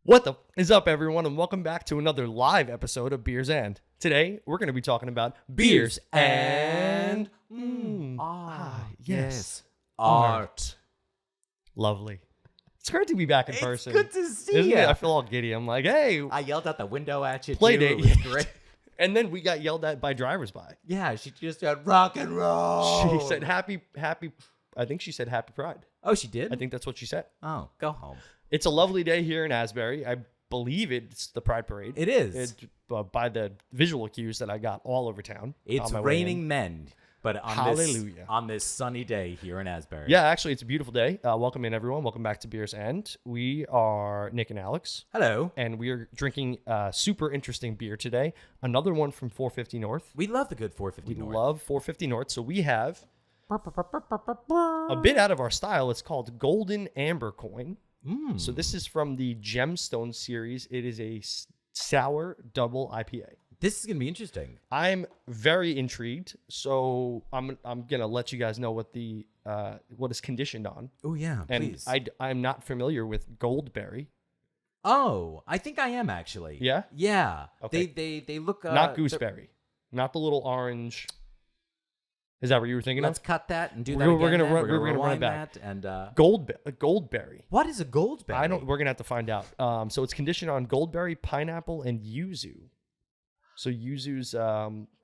What the is up, everyone, and welcome back to another live episode of Beers and. Today, we're going to be talking about beers and yes, art. Lovely. It's great to be back in person. It's good to see Isn't you. it? I feel all giddy. I'm like, hey, I yelled out the window at you, play too. date. It was great. And then we got yelled at by drivers by. Yeah, she just said rock and roll. She said happy. I think she said happy Pride. Oh, she did? I think that's what she said. Oh, go home. It's a lovely day here in Asbury. I believe it's the Pride Parade. It is. By the visual cues that I got all over town. It's raining men, but Hallelujah. on this sunny day here in Asbury. Yeah, actually, it's a beautiful day. Welcome in, everyone. Welcome back to Beers End. We are Nick and Alex. Hello. And we are drinking a super interesting beer today. Another one from 450 North. We love the good 450 North. We love 450 North. So we have a bit out of our style. It's called Golden Amber Coin. So this is from the Gemstone series. It is a sour double IPA. This is going to be interesting. I'm very intrigued. So I'm going to let you guys know what the what is conditioned on. Oh, yeah, please. And I'm not familiar with Goldberry. Oh, I think I am, actually. Yeah? Yeah. Okay. They look... Not gooseberry. Not the little orange... Is that what you were thinking Let's of? cut that and do that We're again. gonna We're run it rewind back. that and Goldberry. what is a goldberry? We're gonna have to find out. So it's conditioned on goldberry, pineapple, and yuzu. So yuzu's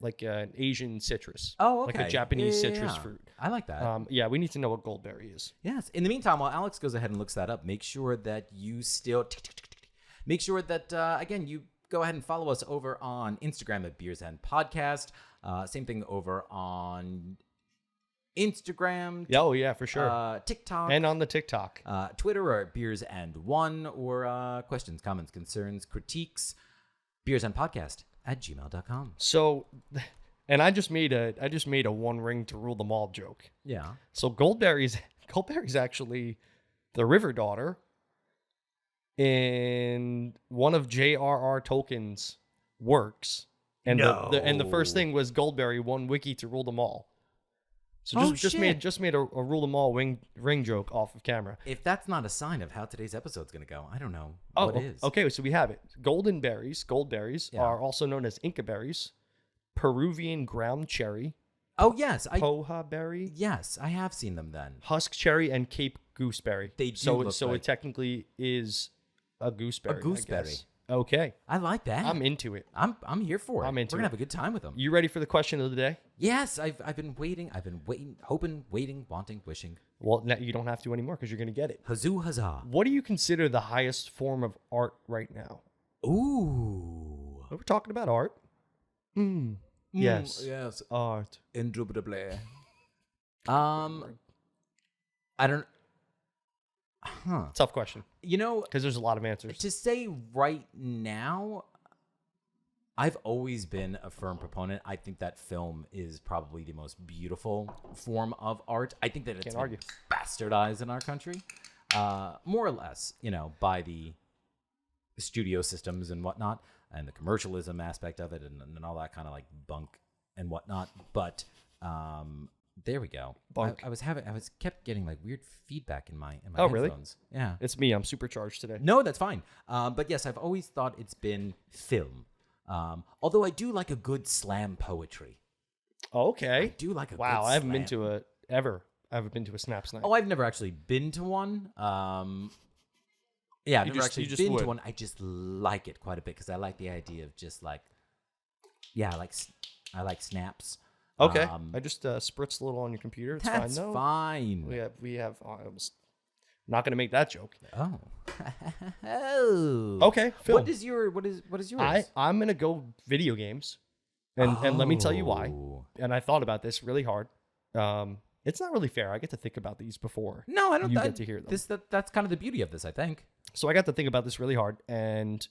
like an Asian citrus. Oh, okay. Like a Japanese Yeah, citrus yeah. fruit. I like that. Yeah, we need to know what goldberry is. Yes. In the meantime, while Alex goes ahead and looks that up, make sure that you still make sure that again you go ahead and follow us over on Instagram at Beers and Podcast. Same thing over on Instagram. Yeah, oh yeah, for sure. TikTok. And on the TikTok. Twitter or Beers and One, or questions, comments, concerns, critiques, beersandpodcast@gmail.com. So, and I just made a one ring to rule them all joke. Yeah. So Goldberry's actually the river daughter in one of J.R.R. Tolkien's works. And the first thing was Goldberry won wiki to rule them all. So just made a rule them all ring joke off of camera. If that's not a sign of how today's episode's going to go, I don't know what is. Okay, so we have it. Goldberries are also known as Inca berries, Peruvian ground cherry, Oh, yes. poha berry, Yes, I have seen them then. husk cherry, and Cape gooseberry. They do look so like- it technically is a gooseberry. A gooseberry. I guess. Okay, I like that. I'm into it. I'm here for it. I'm into We're gonna it. have a good time with them. You ready for the question of the day? Yes, I've been waiting. Hoping, waiting, wanting, wishing. Well, now you don't have to anymore because you're going to get it. Hazoo huzzah. What do you consider the highest form of art right now? Ooh. We're talking about art. Yes. Yes. Art. Indubitably. I don't. Huh. Tough question You know, because there's a lot of answers. to say right now, I've always been a firm proponent. I think that film is probably the most beautiful form of art. I think that it's Can't argue. bastardized in our country, more or less, by the studio systems and whatnot, and the commercialism aspect of it, and all that kind of like bunk and whatnot. But there we go. Bunk. I was kept getting like weird feedback in my Oh, really? headphones. Yeah. It's me. I'm supercharged today. No, that's fine. But yes, I've always thought it's been film. Although I do like a good slam poetry. Okay. I do like a Wow, good I haven't slam. been to a ever. I haven't been to a snap snipe. Oh, I've never actually been to one. Yeah, I've never you just been would. to one. I just like it quite a bit because I like the idea of just like, yeah, I like snaps. Okay. I just spritzed a little on your computer. It's That's fine. No, fine. we have. I was not going to make that joke. Oh. Oh. Okay, Phil. What is yours? I'm going to go video games, and let me tell you why. Oh. And I thought about this really hard. It's not really fair. I get to think about these before. No, I don't. You get to hear them. That's kind of the beauty of this, I think. So I got to think about this really hard, and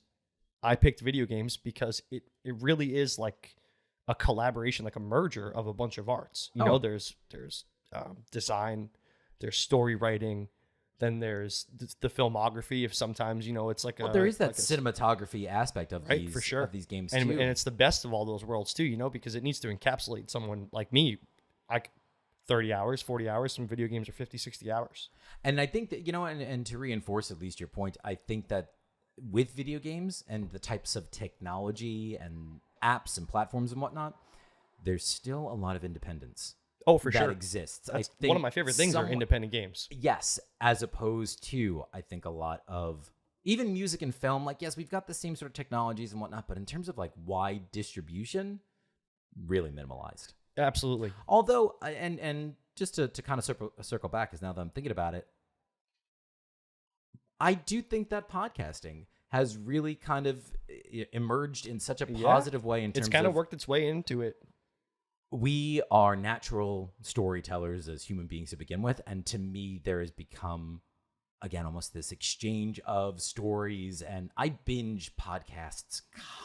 I picked video games because it really is like a collaboration, like a merger of a bunch of arts. You know, there's design, there's story writing, then there's the filmography. If sometimes it's like there is that cinematography aspect of right, these for sure. of these games and too. and it's the best of all those worlds too. Because it needs to encapsulate someone like me. 30 hours, 40 hours. Some video games are 50, 60 hours. And I think that, and to reinforce at least your point, I think that with video games and the types of technology and apps and platforms and whatnot, there's still a lot of independence. Oh, for that sure. exists. That's I think one of my favorite things are independent games. Yes, as opposed to, I think, a lot of even music and film. Like, yes, we've got the same sort of technologies and whatnot, but in terms of like wide distribution, really minimalized. Absolutely. Although, and just to kind of circle back, because now that I'm thinking about it, I do think that podcasting has really kind of emerged in such a positive way in terms of... It's kind of worked its way into it. We are natural storytellers as human beings to begin with. And to me, there has become, again, almost this exchange of stories. And I binge podcasts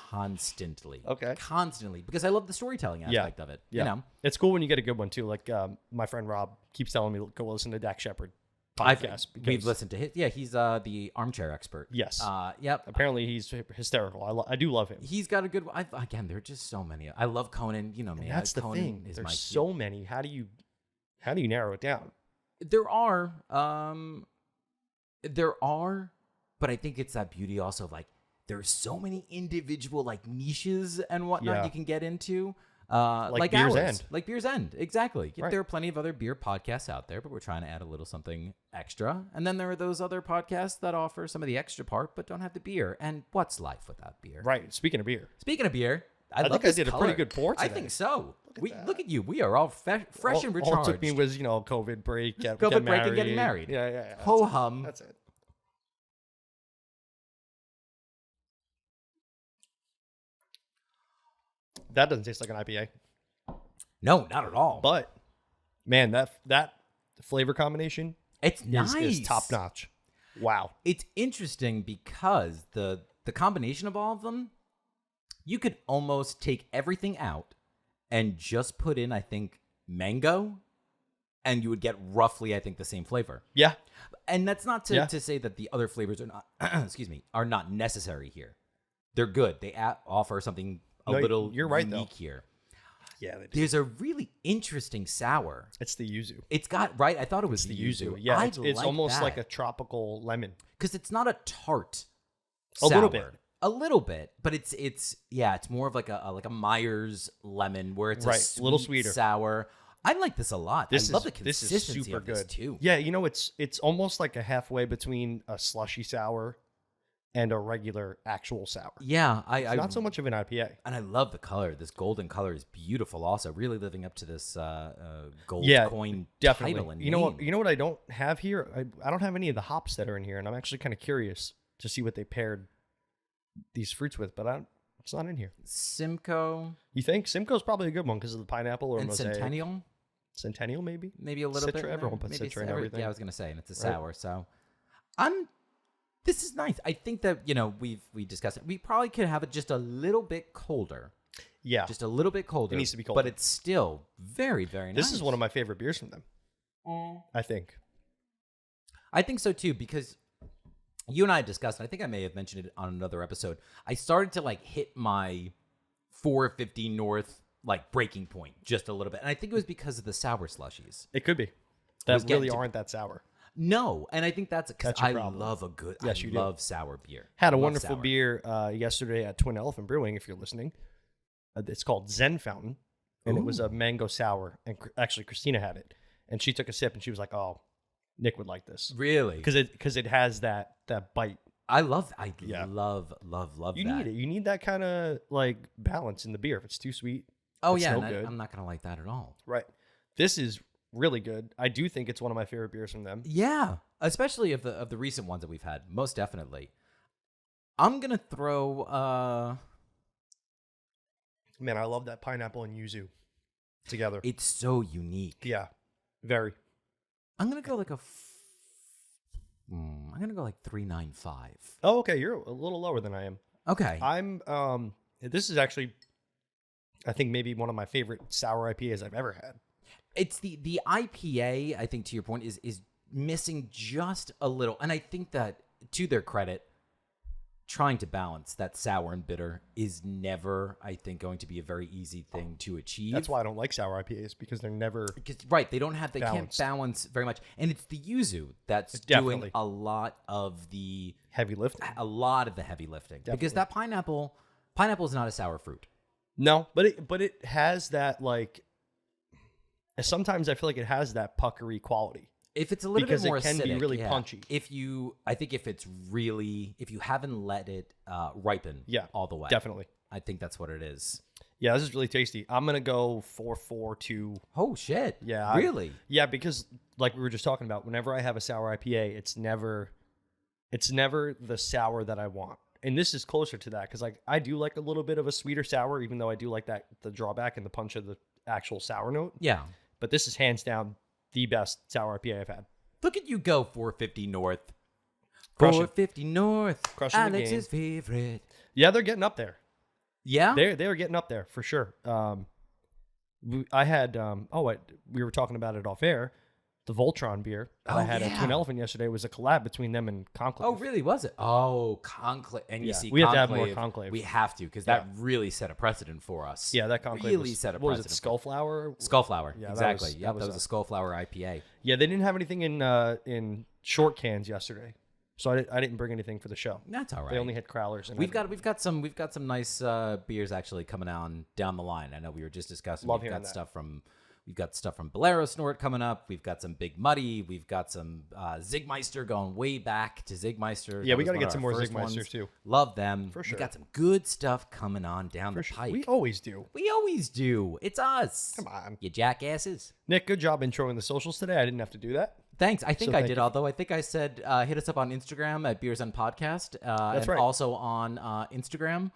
constantly. Okay. Constantly. Because I love the storytelling aspect of it. Yeah. You know? It's cool when you get a good one, too. Like my friend Rob keeps telling me, go listen to Dak Shepard podcast. We've listened to his. Yeah, he's the armchair expert. Yes. Yep. Apparently, he's hysterical. I do love him. He's got a good. Again, there are just so many. I love Conan. You know me. That's the Conan thing. Is There's my so many. How do you narrow it down? There are, but I think it's that beauty also of like there's so many individual like niches and whatnot you can get into. Like Beer's ours. End. Like Beer's End, exactly. Right. There are plenty of other beer podcasts out there, but we're trying to add a little something extra. And then there are those other podcasts that offer some of the extra part, but don't have the beer. And what's life without beer? Right. Speaking of beer, I love think this I did color. a pretty good pour today. I think so. Look at you. We are all fresh and recharged. All it took me was COVID break, get break married. and getting married. Yeah. Ho hum. That's it. That doesn't taste like an IPA. No, not at all. But man, that flavor combination it's nice. is top notch. Wow. It's interesting because the combination of all of them, you could almost take everything out and just put in, I think, mango, and you would get roughly, I think, the same flavor. Yeah. And that's not to say that the other flavors are not, are not necessary here. They're good. They offer something little you're right, unique though. here. Yeah. There's a really interesting sour. It's the yuzu. It's got, right? I thought it was The yuzu. Yeah. It's almost like a tropical lemon. Because it's not a tart A sour. little bit. But it's more of like a Myers lemon where it's a little sweeter, sour. I like this a lot. I love the consistency this is super of this good too. Yeah, it's almost like a halfway between a slushy sour and a regular actual sour. Yeah, It's not so much of an IPA. And I love the color. This golden color is beautiful. Also, really living up to this gold coin definitely. title and you know what I don't have here? I don't have any of the hops that are in here, and I'm actually kind of curious to see what they paired these fruits with, but it's not in here. Simcoe. You think Simcoe's probably a good one because of the pineapple or and mosaic? Centennial, maybe a little Citra, bit. Everyone puts Citra in everything. Yeah, I was gonna say, and it's a sour. So, This is nice. I think that we discussed it. We probably could have it just a little bit colder. Yeah, just a little bit colder. It needs to be colder, but it's still very, very nice. This is one of my favorite beers from them. I think so too, because you and I discussed, and I think I may have mentioned it on another episode. I started to hit my 450 North breaking point just a little bit, and I think it was because of the sour slushies. It could be that really aren't that sour. No, and I think that's because I love a good. Yes, I love sour beer. Had a wonderful beer yesterday at Twin Elephant Brewing. If you're listening, it's called Zen Fountain, and it was a mango sour. And actually, Christina had it, and she took a sip, and she was like, "Oh, Nick would like this." Really? Because it has that bite. I love that. You need it. You need that kind of balance in the beer. If it's too sweet, it's no good. good. I'm not gonna like that at all. Right. This is really good. I do think it's one of my favorite beers from them. Yeah, especially of the recent ones that we've had. Most definitely. I'm gonna throw. Man, I love that pineapple and yuzu together. It's so unique. Yeah, very. I'm gonna go I'm gonna go 3.95. Oh, okay. You're a little lower than I am. Okay. I'm. This is actually, I think maybe one of my favorite sour IPAs I've ever had. It's the IPA, I think, to your point, is missing just a little. And I think that, to their credit, trying to balance that sour and bitter is never, I think, going to be a very easy thing to achieve. That's why I don't like sour IPAs, because they're never right. They can't balanced. balance very much. And it's the yuzu that's Definitely. doing a lot of the heavy lifting. heavy lifting. Because that pineapple is not a sour fruit. No, but it has that, like, sometimes I feel like it has that puckery quality. If it's a little bit more because it can acidic, be really punchy. If you haven't let it ripen all the way. Definitely. I think that's what it is. Yeah, this is really tasty. I'm going to go 4.42. Oh, shit. Yeah. Really? Yeah, because like we were just talking about, whenever I have a sour IPA, it's never the sour that I want. And this is closer to that, because like I do like a little bit of a sweeter sour, even though I do like the drawback and the punch of the actual sour note. Yeah. But this is hands down the best sour IPA I've had. Look at you go, 450 North. Crushing. 450 North. Crushing the Alex's favorite. Yeah, they're getting up there. Yeah? They're getting up there for sure. I had we were talking about it off air. The Voltron beer that I had at Twin Elephant yesterday was a collab between them and Conclave. Oh, really? Was it? Oh, Conclave. And you see, we have to have more Conclave. We have to, because that really set a precedent for us. Yeah, that Conclave really set a what was precedent. it, Skullflower? Skullflower. Yeah, exactly. that That was a Skullflower IPA. Yeah, they didn't have anything in short cans yesterday, so I didn't bring anything for the show. That's all right. They only had crowlers. And we've got some nice beers actually coming on down the line. I know we were just discussing. Love we've got hearing that. We've got stuff from Bolero Snort coming up. We've got some Big Muddy. We've got some Zigmeister, going way back to Zigmeister. Yeah, we got to get some more Zigmeisters too. Love them. For sure. We got some good stuff coming on down the pike. We always do. We always do. It's us. Come on. You jackasses. Nick, good job introing the socials today. I didn't have to do that. Thanks. I think I did, you. although I think I said hit us up on Instagram at Beers and Podcast. That's and right. Also on Instagram.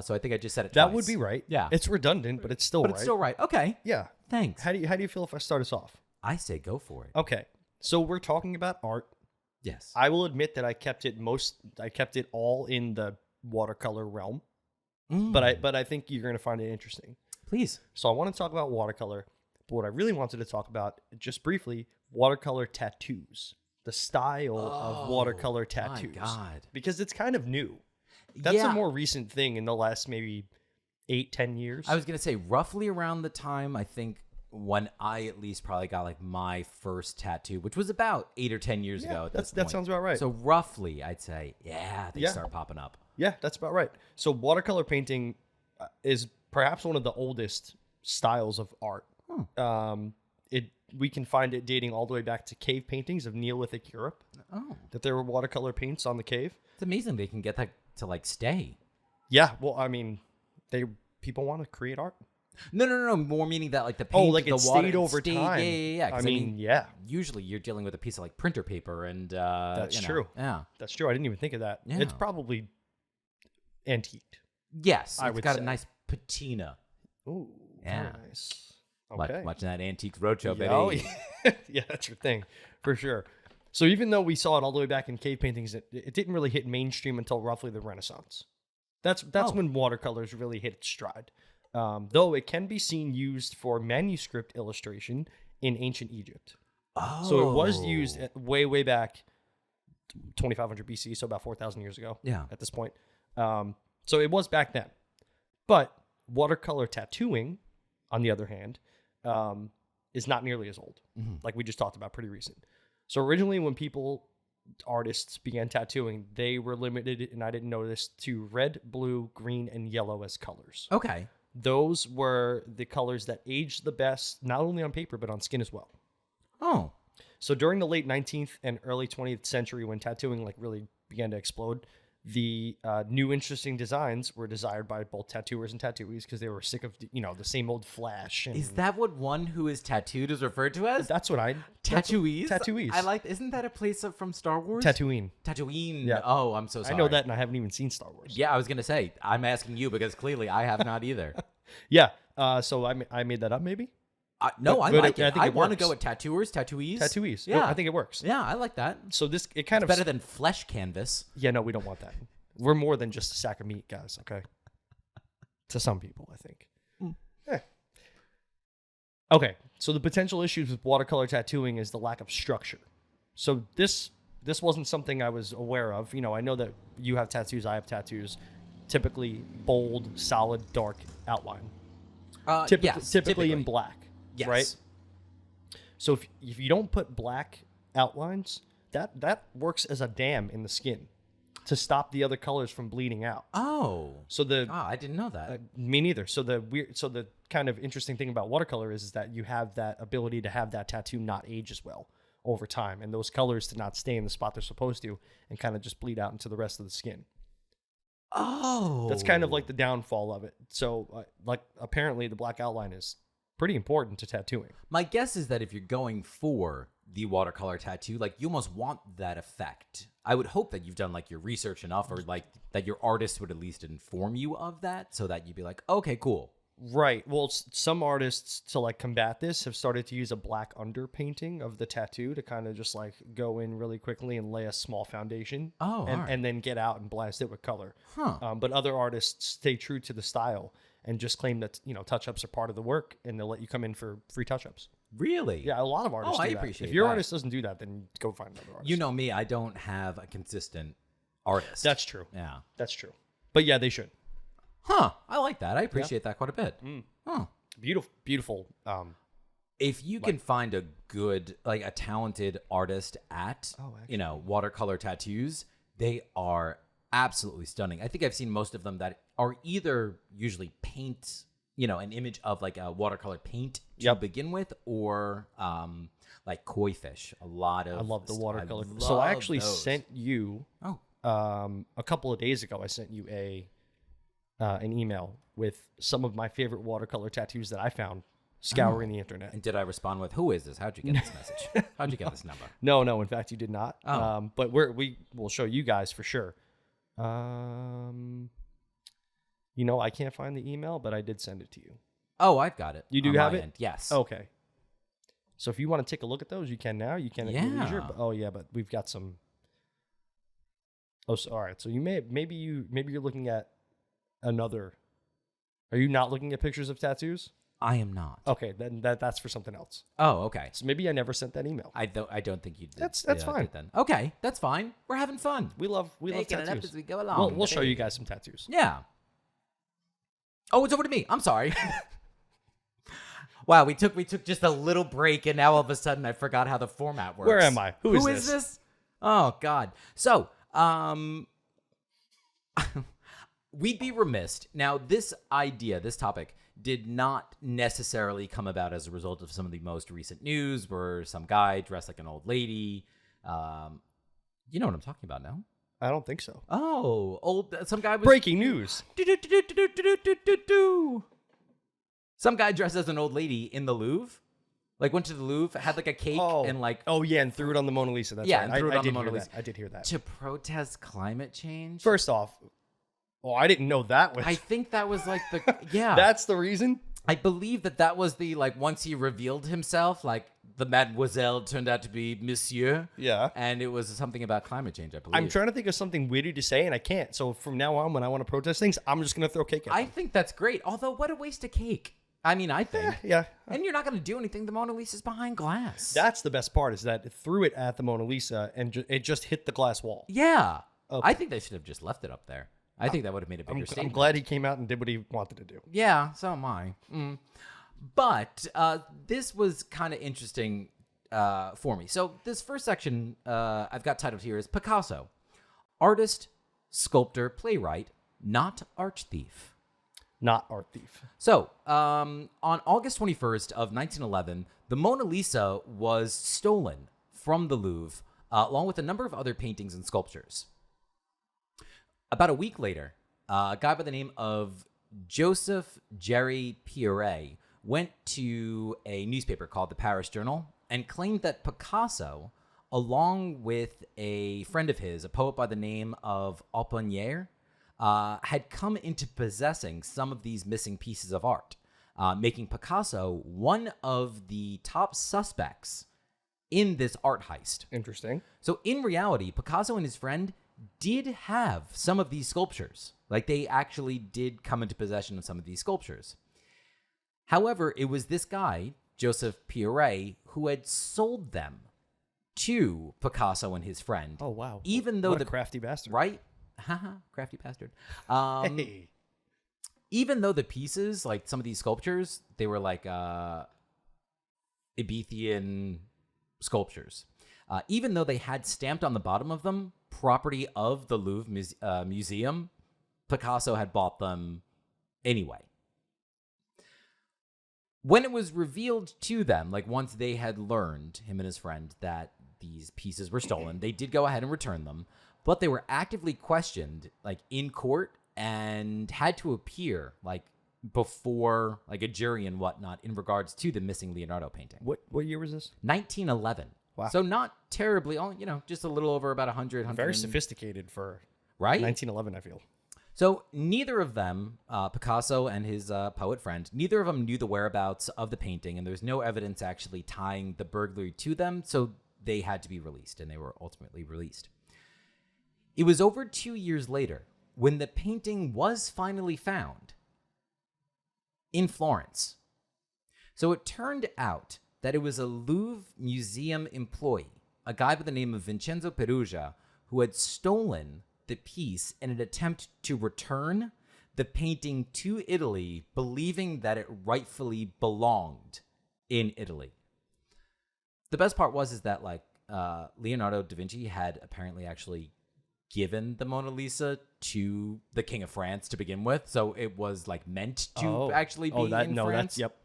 So I think I just said it That twice. would be right. Yeah. It's redundant, but it's still right. But it's still right. Okay. Yeah. Thanks. How do you feel if I start us off? I say go for it. Okay. So we're talking about art. Yes. I will admit that I kept it all in the watercolor realm. But I think you're going to find it interesting. Please. So I want to talk about watercolor, but what I really wanted to talk about, just briefly, watercolor tattoos. The style of watercolor tattoos. My God. Because it's kind of new. That's a more recent thing in the last maybe 8-10 years. I was going to say roughly around the time, I think, when I at least probably got like my first tattoo, which was about 8 or 10 years ago. That sounds about right. So roughly, I'd say, they start popping up. Yeah, that's about right. So watercolor painting is perhaps one of the oldest styles of art. We can find it dating all the way back to cave paintings of Neolithic Europe. Oh. That there were watercolor paints on the cave. It's amazing they can get that to like stay. Yeah, well, I mean, people want to create art. No. More meaning that like the paint, like it stayed over time. Yeah. I mean, yeah. Usually you're dealing with a piece of like printer paper, and that's true. Yeah, that's true. I didn't even think of that. Yeah. It's probably antiqued. Yes, I would it's got say. a nice patina. Ooh, Yeah. very nice. Okay. Watching that Antiques Roadshow, baby. Oh, yeah. Yeah, that's your thing, for sure. So even though we saw it all the way back in cave paintings, it didn't really hit mainstream until roughly the Renaissance. That's when watercolors really hit its stride. Though it can be seen used for manuscript illustration in ancient Egypt. Oh. So it was used way back, 2500 BC, so about 4,000 years ago. Yeah. At this point. So it was back then. But watercolor tattooing, on the other hand, is not nearly as old. Mm-hmm. Like we just talked about, pretty recent. So originally when artists began tattooing, they were limited, and I didn't know this, to red, blue, green, and yellow as colors. Okay. Those were the colors that aged the best, not only on paper, but on skin as well. Oh. So during the late 19th and early 20th century, when tattooing like really began to explode, the new interesting designs were desired by both tattooers and tattooees because they were sick of the same old flash. And is that what one who is tattooed is referred to as? That's what Tattooees? Tattooees. I like. Isn't that a place from Star Wars? Tatooine. Tatooine. Yeah. Oh, I'm so sorry. I know that, and I haven't even seen Star Wars. Yeah, I was gonna say. I'm asking you because clearly I have not either. Yeah. So I made that up, maybe. No, I but like it. I think I it want to works. go with tattooers, tattooees. Tattoos. Yeah, I think it works. Yeah, I like that. So it kind of Better than flesh canvas. Yeah, no, we don't want that. We're more than just a sack of meat, guys. Okay. To some people, I think. Okay. So the potential issues with watercolor tattooing is the lack of structure. So this this wasn't something I was aware of. You know, I know that you have tattoos, I have tattoos. Typically bold, solid, dark outline. Typically in black, yes. right? So if you don't put black outlines, that works as a dam in the skin to stop the other colors from bleeding out. Oh. So I didn't know that. Me neither. So the kind of interesting thing about watercolor is that you have that ability to have that tattoo not age as well over time, and those colors to not stay in the spot they're supposed to, and kind of just bleed out into the rest of the skin. Oh. That's kind of like the downfall of it. So, like, apparently the black outline is pretty important to tattooing. My guess is that if you're going for the watercolor tattoo, like, you almost want that effect. I would hope that you've done, like, your research enough, or, like, that your artist would at least inform you of that, so that you'd be like, okay, cool. Right. Well, some artists, to like combat this, have started to use a black underpainting of the tattoo to kind of just like go in really quickly and lay a small foundation. Oh, and then get out and blast it with color. Huh. But other artists stay true to the style and just claim that, you know, touch-ups are part of the work, and they'll let you come in for free touch-ups. Really? Yeah, a lot of artists do I that. appreciate If your that. artist doesn't do that, then go find another artist. You know me, I don't have a consistent artist. That's true. Yeah. That's true. But yeah, they should. Huh. I like that. I appreciate that quite a bit. Huh. Beautiful. If you can find a good, like, a talented artist at, you know, watercolor tattoos, they are absolutely stunning. I think I've seen most of them that are either usually paint, you know, an image of like a watercolor paint to begin with, or like koi fish. A lot of. I love the watercolor. I So I love actually those. sent you. A couple of days ago, I sent you an email with some of my favorite watercolor tattoos that I found scouring the internet. And did I respond with, "Who is this? How'd you get this message? How'd you get this number?" No. In fact, you did not. Oh. But we will show you guys for sure. You know, I can't find the email, but I did send it to you. Oh, I've got it. You do on have my it? end. Yes. Okay. So if you want to take a look at those, you can now. You can at your leisure. Yeah. But we've got some. Oh, so, all right. So maybe you're looking at another. Are you not looking at pictures of tattoos? I am not. Okay, then that's for something else. Oh, okay. So maybe I never sent that email. I don't think you did. That's fine. did then. Okay, that's fine. We're having fun. We love Making it up tattoos. as we go along. We'll show you guys some tattoos. Yeah. Oh, it's over to me. I'm sorry. Wow, we took just a little break, and now all of a sudden I forgot how the format works. Where am I? Who is this? Oh God. So, we'd be remiss. Now, this topic, did not necessarily come about as a result of some of the most recent news, where some guy dressed like an old lady. You know what I'm talking about now? I don't think so. Oh, some guy was Breaking news. Some guy dressed as an old lady in the Louvre. Like, went to the Louvre, had like a cake and like... Oh, yeah, and threw it on the Mona Lisa. That's Yeah, right. and threw it on the did Mona hear Lisa. that. I did hear that. To protest climate change? First off, I didn't know that was... I think that was like the... Yeah. That's the reason? I believe that was the, like, once he revealed himself, like, the mademoiselle turned out to be monsieur. Yeah. And it was something about climate change, I believe. I'm trying to think of something witty to say, and I can't. So from now on, when I want to protest things, I'm just going to throw cake at them. I think that's great. Although, what a waste of cake. I mean, I think. Yeah. And you're not going to do anything. The Mona Lisa's behind glass. That's the best part, is that it threw it at the Mona Lisa, and it just hit the glass wall. Yeah. Okay. I think they should have just left it up there. I think that would have made a bigger statement. I'm glad he came out and did what he wanted to do. Yeah, so am I. But this was kind of interesting for me. So this first section I've got titled here is Picasso, artist, sculptor, playwright, not art thief. Not art thief. So on August 21st of 1911, the Mona Lisa was stolen from the Louvre, along with a number of other paintings and sculptures. About a week later, a guy by the name of Joseph Jerry Pierret went to a newspaper called the Paris Journal and claimed that Picasso, along with a friend of his, a poet by the name of Apollinaire, had come into possessing some of these missing pieces of art, making Picasso one of the top suspects in this art heist. Interesting. So in reality, Picasso and his friend did have some of these sculptures. Like, they actually did come into possession of some of these sculptures. However, it was this guy, Joseph Pierret, who had sold them to Picasso and his friend. Oh, wow. Even though what a crafty bastard. Right? Haha, crafty bastard. Hey. Even though the pieces, like some of these sculptures, they were like Ibethian sculptures. Even though they had stamped on the bottom of them, property of the Louvre Museum, Picasso had bought them anyway. When it was revealed to them, like once they had learned, him and his friend, that these pieces were stolen, they did go ahead and return them, but they were actively questioned, like in court, and had to appear like before like a jury and whatnot in regards to the missing Leonardo painting. What year was this? 1911. Wow. So not terribly, just a little over about 100. Very sophisticated for right? 1911, I feel. So neither of them, Picasso and his poet friend, neither of them knew the whereabouts of the painting, and there's no evidence actually tying the burglary to them, so they had to be released, and they were ultimately released. It was over 2 years later when the painting was finally found in Florence. So it turned out that it was a Louvre Museum employee, a guy by the name of Vincenzo Perugia, who had stolen the piece in an attempt to return the painting to Italy, believing that it rightfully belonged in Italy. The best part is that Leonardo da Vinci had apparently actually given the Mona Lisa to the King of France to begin with, so it was like meant to actually be in France. Yep.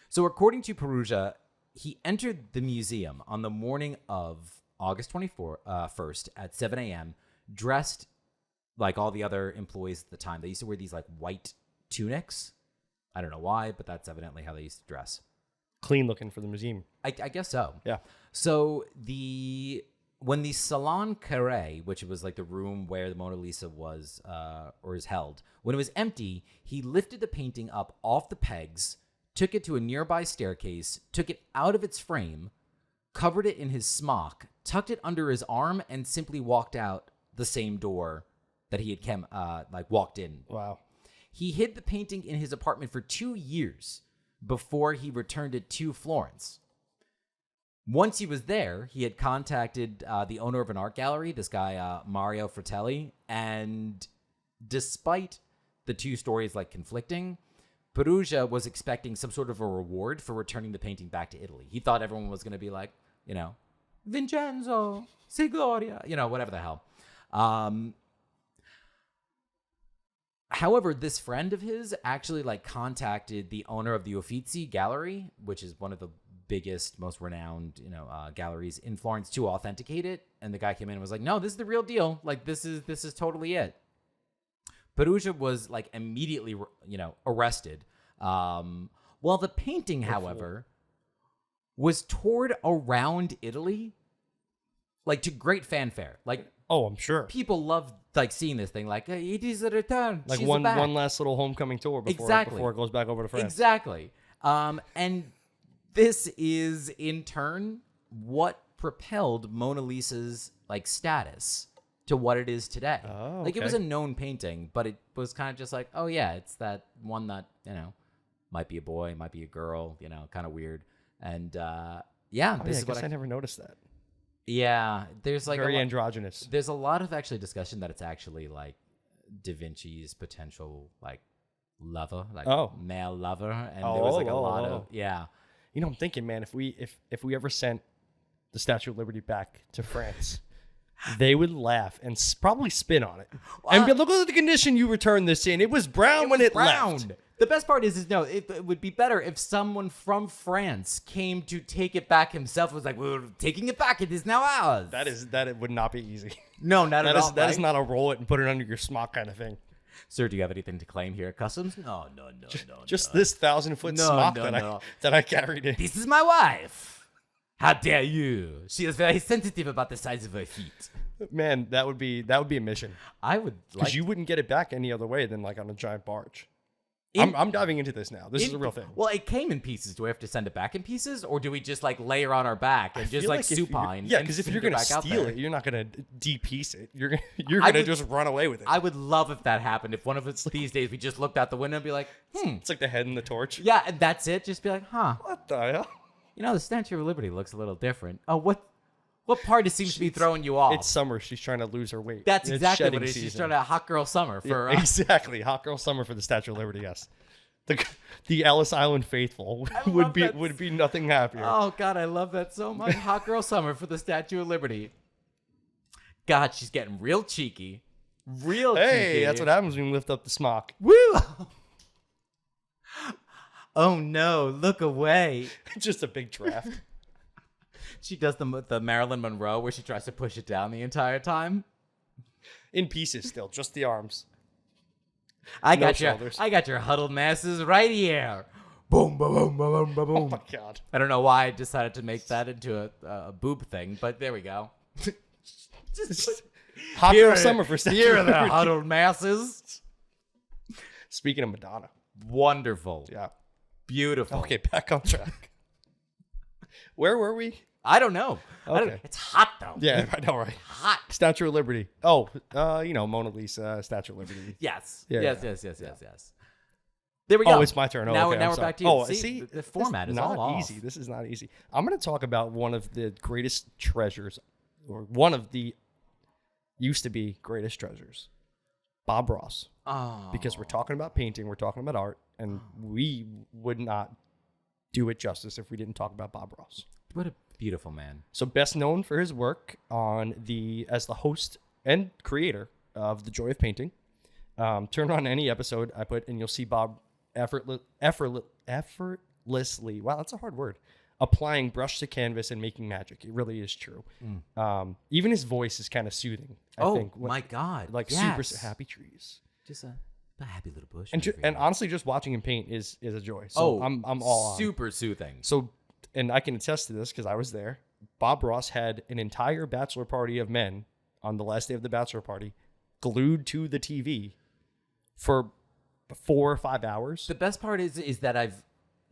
So according to Perugia, he entered the museum on the morning of August 1st at 7 a.m., dressed like all the other employees at the time. They used to wear these like white tunics. I don't know why, but that's evidently how they used to dress. Clean looking for the museum. I guess so. Yeah. So when the Salon Carré, which was like the room where the Mona Lisa was or is held, when it was empty, he lifted the painting up off the pegs, took it to a nearby staircase, took it out of its frame, covered it in his smock, tucked it under his arm, and simply walked out the same door that he had walked in. Wow. He hid the painting in his apartment for 2 years before he returned it to Florence. Once he was there, he had contacted the owner of an art gallery, this guy Mario Fratelli, and despite the two stories like conflicting, Perugia was expecting some sort of a reward for returning the painting back to Italy. He thought everyone was going to be like, Vincenzo, si gloria, whatever the hell. However, this friend of his actually contacted the owner of the Uffizi Gallery, which is one of the biggest, most renowned, galleries in Florence, to authenticate it. And the guy came in and was like, "No, this is the real deal. Like, this is totally it." Perugia was immediately, arrested. Well, the painting, however, was toured around Italy, to great fanfare. Oh, I'm sure. People loved seeing this thing. It is a return. Like She's one back. last little homecoming tour before it goes back over to France. Exactly. And this is in turn what propelled Mona Lisa's status to what it is today. Oh, It was a known painting, but it was kind of just oh yeah, it's that one that might be a boy, might be a girl, kind of weird. And this is what I never noticed that. Yeah, there's very androgynous. There's a lot of actually discussion that it's actually Da Vinci's potential lover, male lover, and there was a lot of I'm thinking, man, if we ever sent the Statue of Liberty back to France, they would laugh and probably spin on it and be, look at the condition you returned this in. It was brown when it left. The best part is no, it would be better if someone from France came to take it back himself. Was we're taking it back. It is now ours. It would not be easy. No, not at all. That is not a roll it and put it under your smock kind of thing. Sir, do you have anything to claim here at Customs? No. Just this 1,000-foot smock that I carried in. This is my wife. How dare you? She is very sensitive about the size of her feet. Man, that would be a mission. I would, because you wouldn't get it back any other way than on a giant barge. I'm diving into this now. This is a real thing. Well, it came in pieces. Do we have to send it back in pieces, or do we just layer on our back and just supine? Yeah, because if you're gonna steal it, you're not gonna de-piece it. You're gonna just run away with it. I would love if that happened. If one of us these days we just looked out the window and be like, It's like the head and the torch. Yeah, and that's it. Just be like, huh? What the hell? The Statue of Liberty looks a little different. Oh, what What part seems to be throwing you off? It's summer. She's trying to lose her weight. That's It's exactly what shedding it is. She's season. trying to hot girl summer for. Yeah, exactly. Hot girl summer for the Statue of Liberty. Yes. The Ellis Island faithful would be nothing happier. Oh God, I love that so much. Hot girl summer for the Statue of Liberty. God, she's getting real cheeky. Real cheeky. Hey, that's what happens when you lift up the smock. Woo! Oh no, look away. Just a big draft. She does the Marilyn Monroe where she tries to push it down the entire time. In pieces still, just the arms. I No got shoulders. I got your huddled masses right here. Boom, boom, boom, boom, boom, boom. Oh my God. I don't know why I decided to make that into a boob thing, but there we go. Hot girl summer for Statue Here are of the Liberty. huddled masses. Speaking of Madonna. Wonderful. Yeah. Beautiful. Okay, back on track. Where were we? I don't know. Okay. It's hot though. Yeah, I know, right? Hot. Statue of Liberty. Oh, Mona Lisa, Statue of Liberty. Yes. Yeah, Yes. There we go. Oh, it's my turn. Oh, now okay, now I'm we're sorry. back to you. Oh, see, the this format is not all easy. off. This is not easy. I'm going to talk about one of the greatest treasures, or one of the used to be greatest treasures, Bob Ross. Oh. Because we're talking about painting, we're talking about art, and we would not do it justice if we didn't talk about Bob Ross. What a beautiful man. So best known for his work as the host and creator of The Joy of Painting. Turn on any episode I put, and you'll see Bob effortlessly. Wow, that's a hard word. Applying brush to canvas and making magic. It really is true. Even his voice is kind of soothing. I think. My God. Like yes. super happy trees. Just a happy little bush. And honestly, just watching him paint is a joy. So I'm all on. Super soothing. So, and I can attest to this because I was there. Bob Ross had an entire bachelor party of men on the last day of the bachelor party, glued to the TV for 4 or 5 hours. The best part is that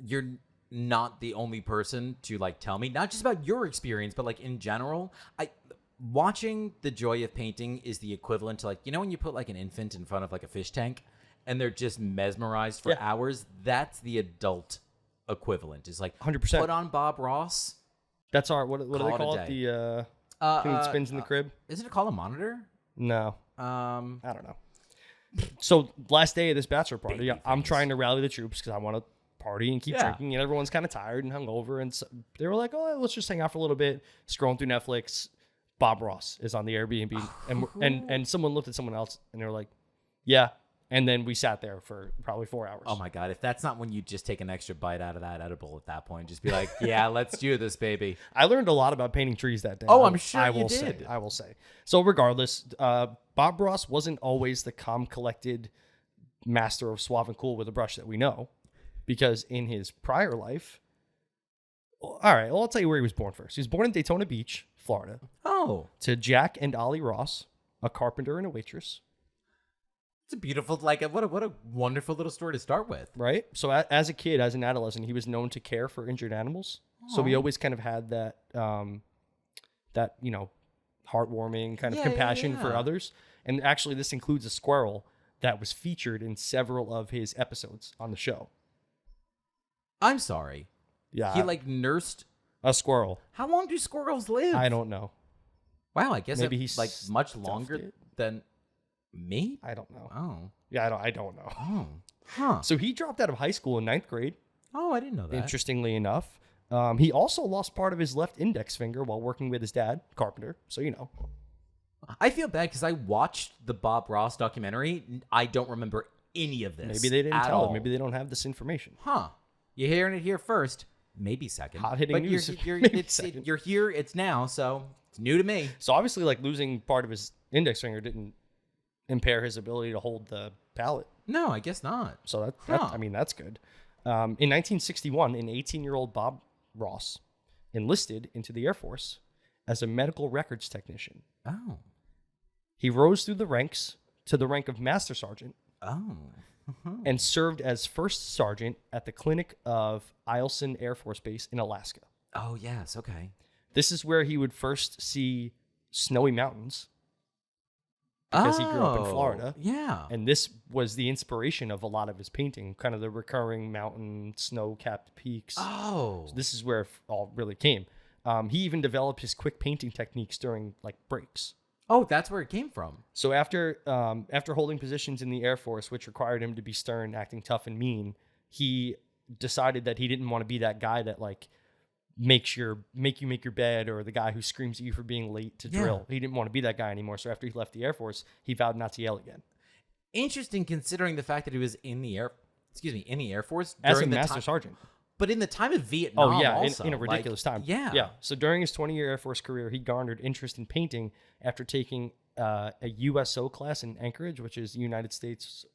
you're not the only person to like tell me, not just about your experience, but like in general. Watching The Joy of Painting is the equivalent to like, when you put like an infant in front of like a fish tank and they're just mesmerized for hours. That's the adult equivalent. Is like 100%. Put on Bob Ross. That's our what do they call it? The thing that spins in the crib. Isn't it called a monitor? No. I don't know. So last day of this bachelor party, I'm trying to rally the troops because I want to party and keep drinking, and everyone's kind of tired and hungover, and so they were like, "Oh, let's just hang out for a little bit." Scrolling through Netflix, Bob Ross is on the Airbnb, and someone looked at someone else and they were like, "Yeah." And then we sat there for probably 4 hours. Oh my God. If that's not when you just take an extra bite out of that edible at that point, just be like, yeah, let's do this, baby. I learned a lot about painting trees that day. Oh, I'm sure I you will did. I will say. So regardless, Bob Ross wasn't always the calm, collected master of suave and cool with a brush that we know, because in his prior life, all right, well, I'll tell you where he was born first. He was born in Daytona Beach, Florida. Oh. To Jack and Ollie Ross, a carpenter and a waitress. It's a beautiful, what a wonderful little story to start with. Right? So as a kid, as an adolescent, he was known to care for injured animals. Aww. So he always kind of had that, heartwarming kind of compassion for others. And actually, this includes a squirrel that was featured in several of his episodes on the show. I'm sorry. Yeah. He nursed a squirrel. How long do squirrels live? I don't know. Wow, I guess maybe he's much longer than me? I don't know. Oh. Yeah, I don't know. Oh. Huh. So he dropped out of high school in 9th grade. Oh, I didn't know that. Interestingly enough. He also lost part of his left index finger while working with his dad, carpenter. So, I feel bad because I watched the Bob Ross documentary. I don't remember any of this. Maybe they didn't tell all. it. Maybe they don't have this information. Huh. You're hearing it here first. Maybe second. Hot-hitting news. You're here. It's now. So it's new to me. So obviously, losing part of his index finger didn't impair his ability to hold the palette. No, I guess not. So that's good. In 1961, an 18-year-old Bob Ross enlisted into the Air Force as a medical records technician. Oh. He rose through the ranks to the rank of Master Sergeant. Oh. And served as First Sergeant at the clinic of Eielson Air Force Base in Alaska. Oh, yes. Okay. This is where he would first see snowy mountains because he grew up in Florida. Yeah. And this was the inspiration of a lot of his painting, kind of the recurring mountain, snow-capped peaks. Oh. So this is where it all really came. He even developed his quick painting techniques during like breaks. Oh, that's where it came from. So after holding positions in the Air Force, which required him to be stern, acting tough and mean, he decided that he didn't want to be that guy that like make you make your bed, or the guy who screams at you for being late to drill. He didn't want to be that guy anymore. So after he left the Air Force, he vowed not to yell again. Interesting, considering the fact that he was in the Air Force as a master sergeant. But in the time of Vietnam, also, in a ridiculous time. Yeah. So during his 20-year Air Force career, he garnered interest in painting after taking a USO class in Anchorage, which is the United States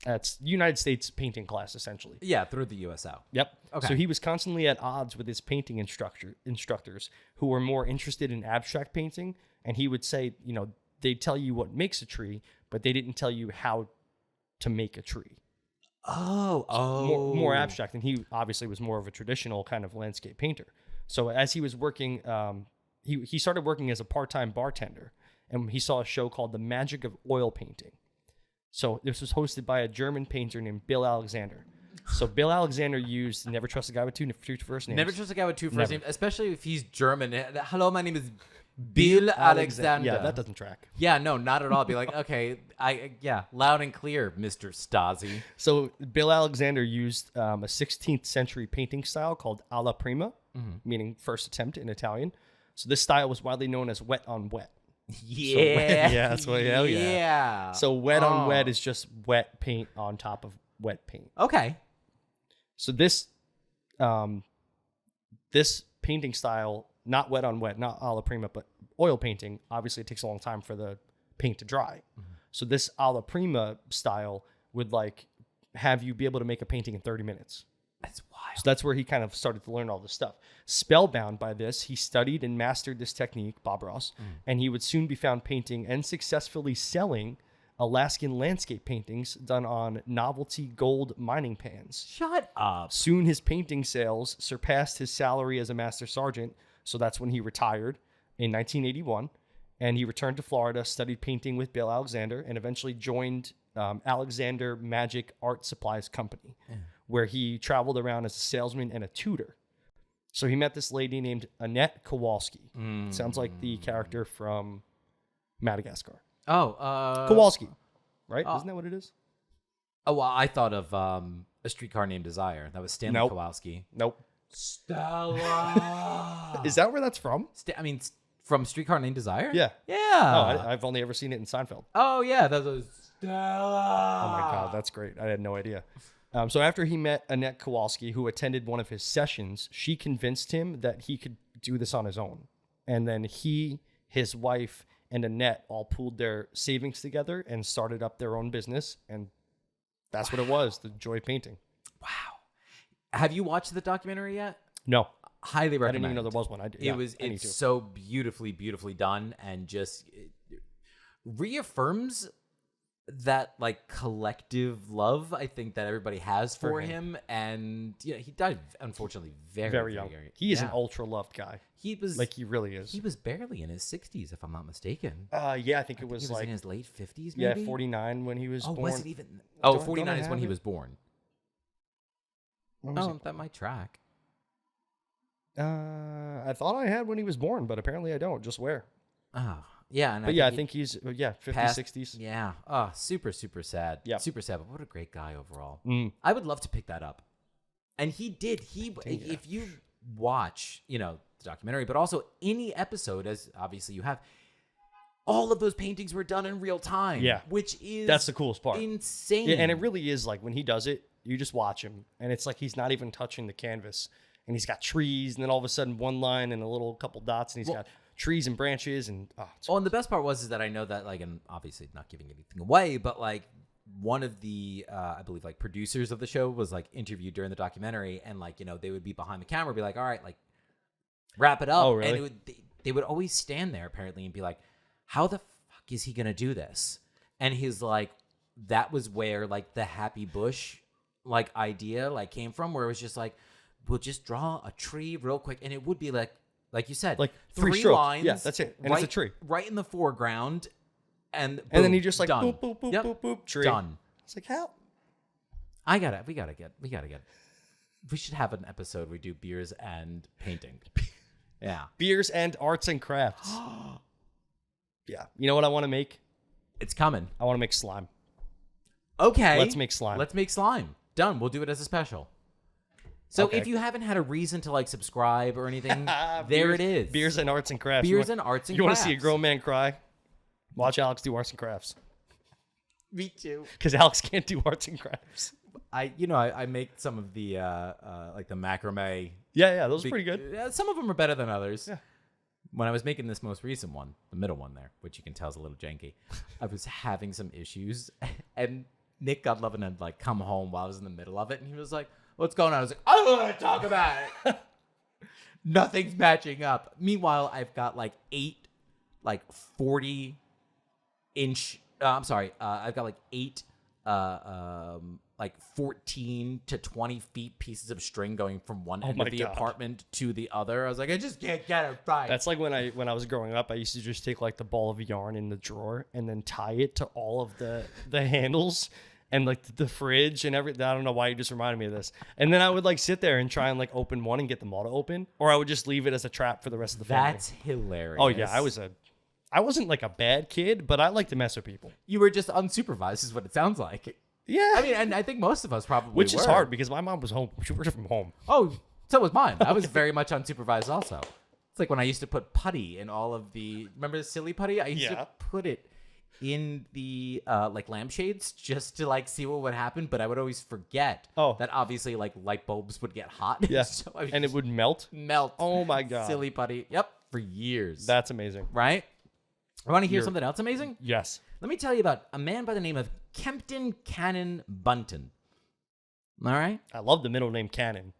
That's United States painting class, essentially. Yeah, through the USO. Yep. Okay. So he was constantly at odds with his painting instructors who were more interested in abstract painting. And he would say, they'd tell you what makes a tree, but they didn't tell you how to make a tree. More abstract. And he obviously was more of a traditional kind of landscape painter. So as he was working, he started working as a part-time bartender, and he saw a show called The Magic of Oil Painting. So this was hosted by a German painter named Bill Alexander. So Bill Alexander used Never Trust a Guy with two first names. Never trust a guy with two first names, especially if he's German. Hello, my name is Bill Alexander. Yeah, that doesn't track. Yeah, no, not at all. Be like, okay, loud and clear, Mr. Stasi. So Bill Alexander used a 16th century painting style called alla prima, meaning first attempt in Italian. So this style was widely known as wet on wet. That's what. Yeah. So wet on wet is just wet paint on top of wet paint. Okay. So this painting style, not wet on wet, not alla prima, but oil painting, obviously it takes a long time for the paint to dry. So this alla prima style would like have you be able to make a painting in 30 minutes. That's wild. So that's where he kind of started to learn all this stuff. Spellbound by this, he studied and mastered this technique, Bob Ross, and he would soon be found painting and successfully selling Alaskan landscape paintings done on novelty gold mining pans. Shut up. Soon his painting sales surpassed his salary as a master sergeant, so that's when he retired in 1981, and he returned to Florida, studied painting with Bill Alexander, and eventually joined Alexander Magic Art Supplies Company, where he traveled around as a salesman and a tutor. So he met this lady named Annette Kowalski. Sounds like the character from Madagascar. Kowalski, right? Isn't that what it is? Oh, well, I thought of A Streetcar Named Desire. That was Stanley Kowalski. Nope. Stella. Is that where that's from? From Streetcar Named Desire? Yeah. Yeah. Oh, I've only ever seen it in Seinfeld. Oh, yeah. That was Stella. Oh, my God. That's great. I had no idea. So after he met Annette Kowalski, who attended one of his sessions, she convinced him that he could do this on his own. And then he, his wife, and Annette all pooled their savings together and started up their own business. And that's what it was, the joy of painting. Wow. Have you watched the documentary yet? No. Highly recommend. I didn't even know there was one. I did. It's so beautifully done, and just reaffirms that like collective love I think that everybody has for him. And he died unfortunately very young. He is an ultra loved guy. He really is. He was barely in his 60s, if I'm not mistaken. I think it was like in his late 50s. Maybe? Yeah, 49 when he was born. Was it even? 49 is when he was born. That might track. I thought I had when he was born, but apparently I don't. Just where? Yeah. I think he's 50s, 60s. Yeah. Super sad. Yeah. Super sad. But what a great guy overall. I would love to pick that up. And he did. If you watch, the documentary, but also any episode, as obviously you have, all of those paintings were done in real time. Yeah. That's the coolest part. Insane. Yeah, and it really is like when he does it, you just watch him, and it's like he's not even touching the canvas. And he's got trees, and then all of a sudden one line and a little couple dots, and he's got trees and branches. And and the best part is that I know that, like, and obviously not giving anything away, but like one of the I believe like producers of the show was like interviewed during the documentary, and like they would be behind the camera, be like, all right, like wrap it up. Oh, really? And they would always stand there apparently and be like, how the fuck is he gonna do this? And he's like, that was where like the Happy Bush like idea like came from, where it was just like, we'll just draw a tree real quick, and it would be like you said, like three strokes. lines. Yeah, that's it. And it's a tree right in the foreground, and boom, then he just like done. boop boop boop boop boop tree done. It's like how? We gotta get. We should have an episode where we do beers and painting. Yeah. Beers and arts and crafts. Yeah. You know what I want to make? It's coming. I want to make slime. Okay. Let's make slime. Let's make slime. Done. We'll do it as a special. So if you haven't had a reason to like subscribe or anything, there it is. Beers and arts and crafts. Beers and arts and crafts. You want to see a grown man cry? Watch Alex do arts and crafts. Me too. Because Alex can't do arts and crafts. I make some of the like the macrame. Yeah, those are pretty good. Some of them are better than others. Yeah. When I was making this most recent one, the middle one there, which you can tell is a little janky, I was having some issues, and Nick, God loving, had like come home while I was in the middle of it, and he was like, "What's going on?" I was like, "I don't want to talk about it." Nothing's matching up. Meanwhile, I've got like 8, like 40-inch. I'm sorry. I've got like 8, like 14 to 20 feet pieces of string going from one end of the apartment to the other. I was like, I just can't get it right. That's like when I was growing up, I used to just take like the ball of yarn in the drawer and then tie it to all of the handles and like the fridge and everything. I don't know why you just reminded me of this. And then I would like sit there and try and like open one and get them all to open, or I would just leave it as a trap for the rest of the family. That's hilarious. Oh yeah, I wasn't like a bad kid, but I like to mess with people. You were just unsupervised, is what it sounds like. Yeah. I mean, and I think most of us probably Which is hard because my mom was home. She worked from home. Oh, so was mine. I was very much unsupervised also. It's like when I used to put putty in all of the... Remember the silly putty? I used to put it in the like lampshades just to like see what would happen, but I would always forget that obviously like light bulbs would get hot. Yeah. So and it would melt? Melt. Oh my God. Silly putty. Yep. For years. That's amazing. Right? I want to hear something else amazing? Yes. Let me tell you about a man by the name of Kempton Cannon Bunton. All right? I love the middle name Cannon.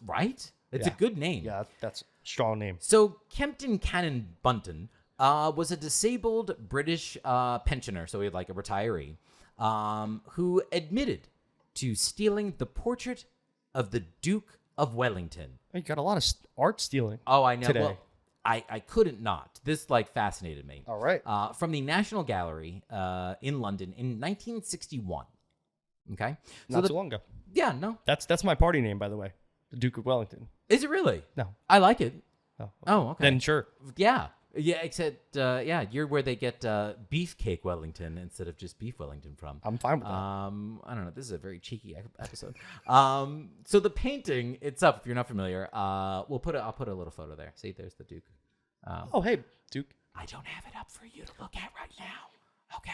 Right? It's a good name. Yeah, that's a strong name. So Kempton Cannon Bunton was a disabled British pensioner, so he had like a retiree, who admitted to stealing the portrait of the Duke of Wellington. You got a lot of art stealing. Oh, I know. Today. Well, I couldn't not. This like fascinated me. All right. From the National Gallery in London in 1961. Okay. Not too long ago. Yeah, no. That's my party name, by the way. The Duke of Wellington. Is it really? No. I like it. Oh, okay. Then sure. Yeah. Yeah, except, you're where they get Beefcake Wellington instead of just Beef Wellington from. I'm fine with that. I don't know. This is a very cheeky episode. So the painting, it's up if you're not familiar. I'll put a little photo there. See, there's the Duke. Oh, hey, Duke. I don't have it up for you to look at right now. Okay.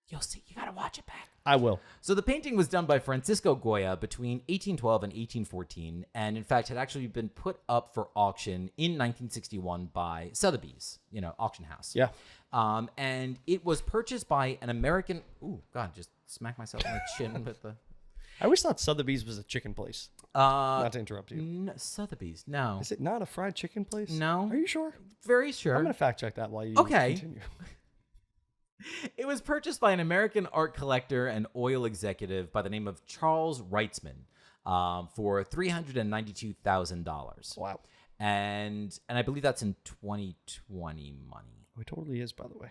You'll see. You got to watch it back. I will. So the painting was done by Francisco Goya between 1812 and 1814, and in fact had actually been put up for auction in 1961 by Sotheby's, auction house. Yeah. And it was purchased by an American... Ooh, God, just smack myself in the chin with the... I always thought Sotheby's was a chicken place. Not to interrupt you. Sotheby's, no. Is it not a fried chicken place? No. Are you sure? Very sure. I'm going to fact check that while you continue. It was purchased by an American art collector and oil executive by the name of Charles Wrightsman for $392,000. Wow. And I believe that's in 2020 money. Oh, it totally is, by the way.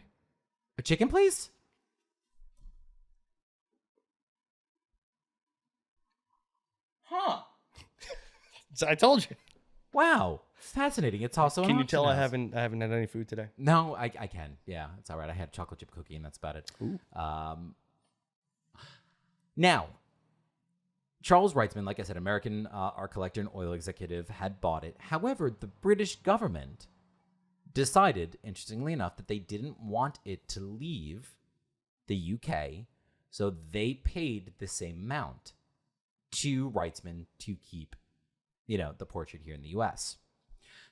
A chicken place? Huh. I told you. Wow. Fascinating. It's also Can you tell I haven't had any food today? No, I can. Yeah, it's all right. I had a chocolate chip cookie and that's about it. Ooh. Now, Charles Wrightsman, like I said, American art collector and oil executive, had bought it. However, the British government decided, interestingly enough, that they didn't want it to leave the UK, so they paid the same amount to Wrightsman to keep, the portrait here in the US.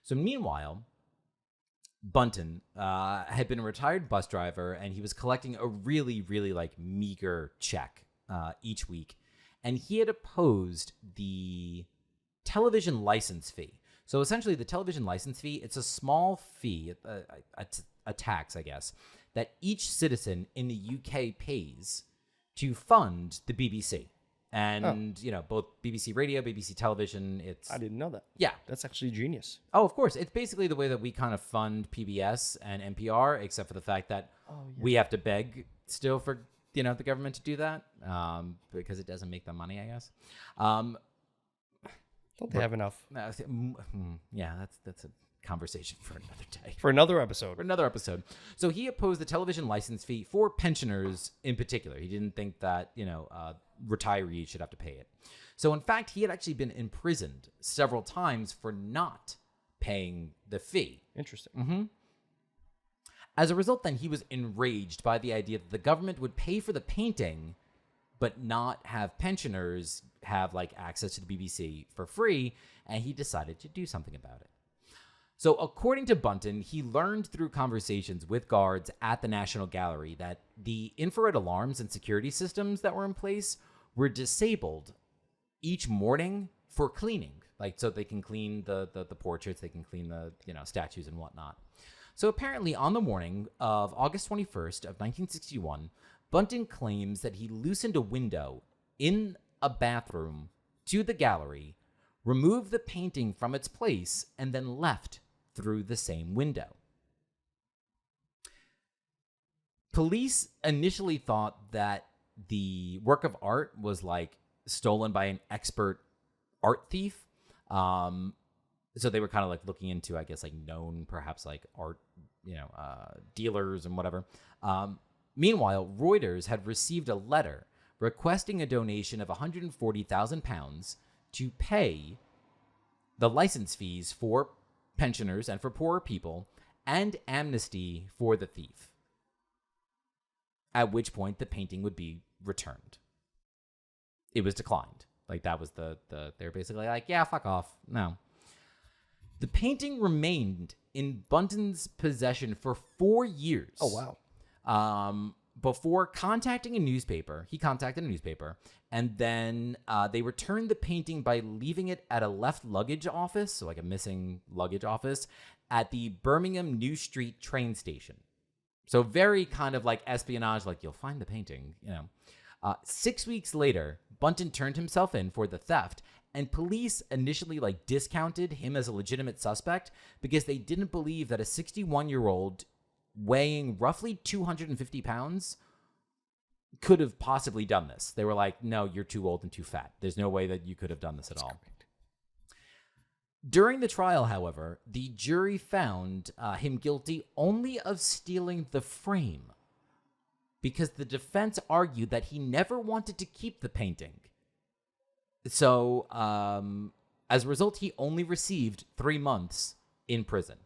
So meanwhile, Bunton had been a retired bus driver, and he was collecting a really, really meager check each week. And he had opposed the television license fee. So essentially the television license fee, it's a small fee, a tax, I guess, that each citizen in the UK pays to fund the BBC. And, both BBC Radio, BBC Television, I didn't know that. Yeah. That's actually genius. Oh, of course. It's basically the way that we kind of fund PBS and NPR, except for the fact that we have to beg still for, the government to do that because it doesn't make them money, I guess. Don't they have enough? Yeah, that's a conversation for another day. For another episode. For another episode. So he opposed the television license fee for pensioners in particular. He didn't think that, retirees should have to pay it. So in fact, he had actually been imprisoned several times for not paying the fee. Interesting. Mm-hmm. As a result, then, he was enraged by the idea that the government would pay for the painting but not have pensioners have access to the BBC for free, and he decided to do something about it. So according to Bunton, he learned through conversations with guards at the National Gallery that the infrared alarms and security systems that were in place were disabled each morning for cleaning, so they can clean the portraits, they can clean the statues and whatnot. So apparently on the morning of August 21st of 1961, Bunton claims that he loosened a window in a bathroom to the gallery, removed the painting from its place, and then left through the same window. Police initially thought that the work of art was stolen by an expert art thief. So they were kind of looking into, I guess, known perhaps art, dealers and whatever. Meanwhile, Reuters had received a letter requesting a donation of £140,000 to pay the license fees for pensioners and for poorer people, and amnesty for the thief. At which point the painting would be returned. It was declined. That was they're basically yeah, fuck off. No. The painting remained in Bunton's possession for 4 years. Oh, wow. Before contacting a newspaper. He contacted a newspaper, and then they returned the painting by leaving it at a left luggage office, so a missing luggage office, at the Birmingham New Street train station. So very kind of espionage, you'll find the painting, 6 weeks later, Bunton turned himself in for the theft, and police initially discounted him as a legitimate suspect because they didn't believe that a 61-year-old weighing roughly 250 pounds could have possibly done this. They were no, you're too old and too fat. There's no way that you could have done this at all. Great. During the trial, however, the jury found him guilty only of stealing the frame because the defense argued that he never wanted to keep the painting. So, as a result, he only received 3 months in prison.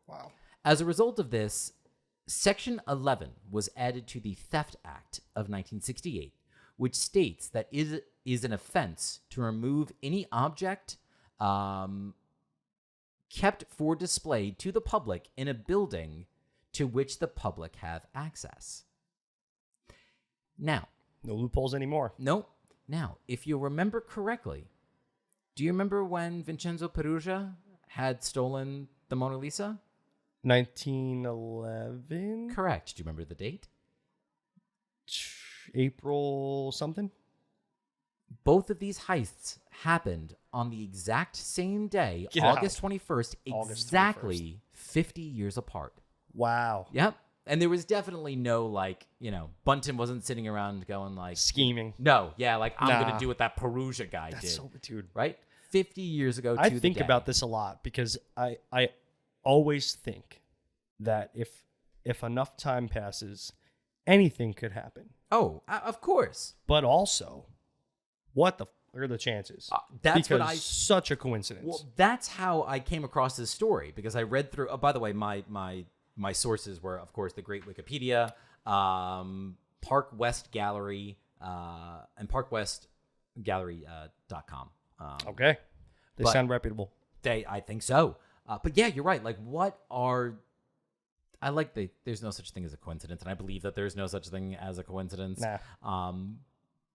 Wow. As a result of this, Section 11 was added to the Theft Act of 1968, which states that it is an offense to remove any object kept for display to the public in a building to which the public have access. Now, no loopholes anymore. Nope. Now, if you remember correctly, do you remember when Vincenzo Perugia had stolen the Mona Lisa? 1911? Correct. Do you remember the date? April something? Both of these heists happened on the exact same day, August 21st, exactly 50 years apart. Wow. Yep. And there was definitely no, Bunton wasn't sitting around going, scheming. No, yeah, I'm going to do what that Perugia guy did. So, dude. Right? 50 years ago to I the think day. about this a lot because I always think that if enough time passes, anything could happen. Oh, of course. But also, what the are the chances? That's because what such a coincidence. Well, that's how I came across this story because I read through. Oh, by the way, my sources were, of course, the Great Wikipedia, Park West Gallery, and parkwestgallery.com. Okay, they sound reputable. I think so. But yeah, you're right. There's no such thing as a coincidence, and I believe that there's no such thing as a coincidence. Nah.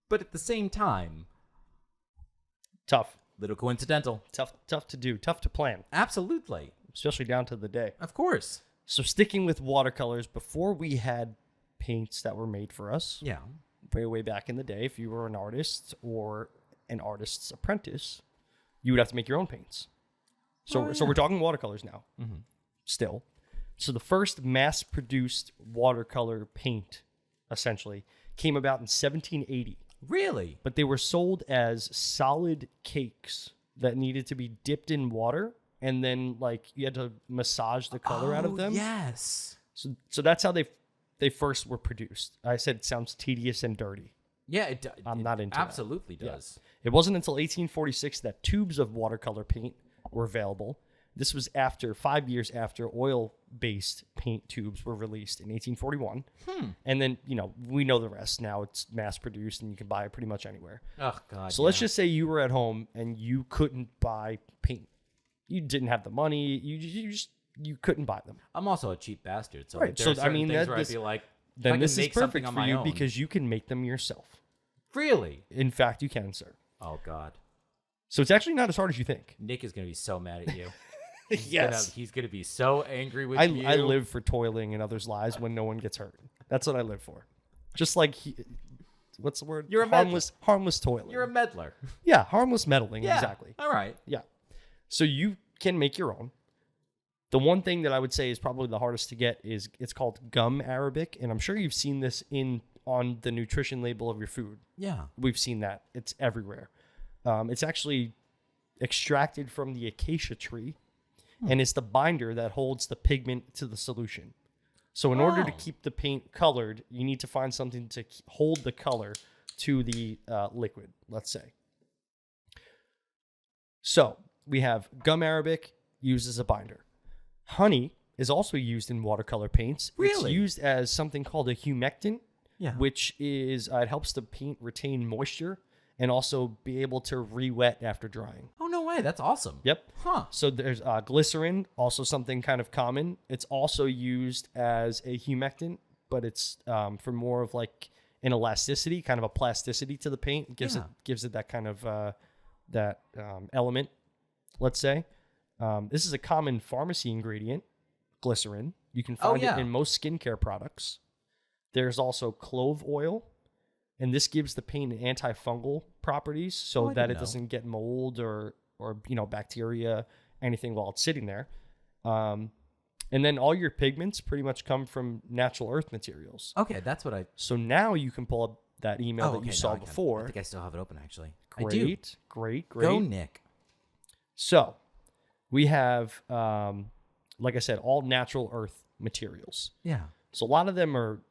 But at the same time, tough, little coincidental, tough to do, tough to plan. Absolutely, especially down to the day. Of course. So sticking with watercolors, before we had paints that were made for us, yeah, way back in the day, if you were an artist or an artist's apprentice, you would have to make your own paints. So we're talking watercolors now, still. So the first mass-produced watercolor paint, essentially, came about in 1780. Really? But they were sold as solid cakes that needed to be dipped in water, and then like you had to massage the color out of them. Yes. So that's how they first were produced. I said it sounds tedious and dirty. Yeah, I'm not into absolutely that. does. Yeah. It wasn't until 1846 that tubes of watercolor paint were available. This was 5 years after oil-based paint tubes were released in 1841. And then, we know the rest. Now it's mass-produced and you can buy it pretty much anywhere. Oh, God. So let's just say you were at home and you couldn't buy paint. You didn't have the money. You couldn't buy them. I'm also a cheap bastard. So, Right. like, there are certain things where I'd be like, then this is perfect for for you because you can make them yourself. Really? In fact, you can, sir. Oh, God. So it's actually not as hard as you think. Nick is going to be so mad at you. Yes. He's going to be so angry with you. I live for toiling in others' lives when no one gets hurt. That's what I live for. Just like, what's the word? You're a harmless toiling. You're a meddler. Yeah, harmless meddling, Yeah. exactly. All right. Yeah. So you can make your own. The one thing that I would say is probably the hardest to get is it's called gum arabic, and I'm sure you've seen this on the nutrition label of your food. Yeah. We've seen that. It's everywhere. It's actually extracted from the acacia tree, and it's the binder that holds the pigment to the solution. So in order to keep the paint colored, you need to find something to hold the color to the liquid, let's say. So we have gum arabic used as a binder. Honey is also used in watercolor paints. Really? It's used as something called a humectant, which is it helps the paint retain moisture and also be able to re-wet after drying. Oh, no way. That's awesome. Yep. Huh. So there's glycerin, also something kind of common. It's also used as a humectant, but it's for more of like an elasticity, kind of a plasticity to the paint. It gives it that kind of element, let's say. This is a common pharmacy ingredient, glycerin. You can find it in most skincare products. There's also clove oil, and this gives the paint antifungal properties so that it doesn't get mold or bacteria, anything while it's sitting there. And then all your pigments pretty much come from natural earth materials. Okay, that's what I... So now you can pull up that email that you saw before. I think I still have it open, actually. Great. Go, Nick. So we have, like I said, all natural earth materials. Yeah. So a lot of them are